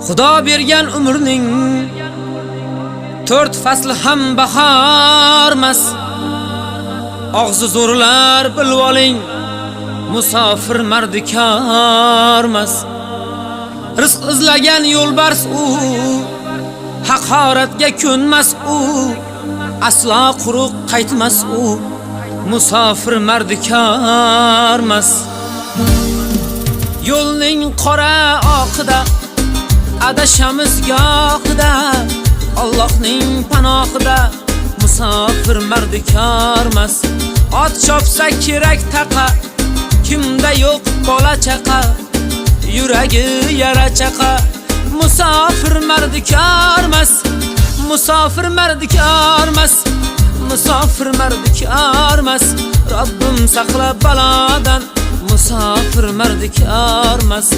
Xudo bergan umrning 4 fasli ham bahormas. Og'zi zo'rlar bilib oling, musofir mardikormas. Rizq izlagan yo'lbars u, haqoratga ko'nmas u, aslo quruq qaytmas u, musofir mardikormas. Yo'lning qora oqida adashamiz gohida, Allohning panohida musofir mardikormas. Ot chopsa kerak taqa, kimda yo'q bola chaqa, yuragi yara chaqa, musofir mardikormas. Musofir mardikormas, musofir mardikormas. Robbim saqla balodan, musofir mardikormas.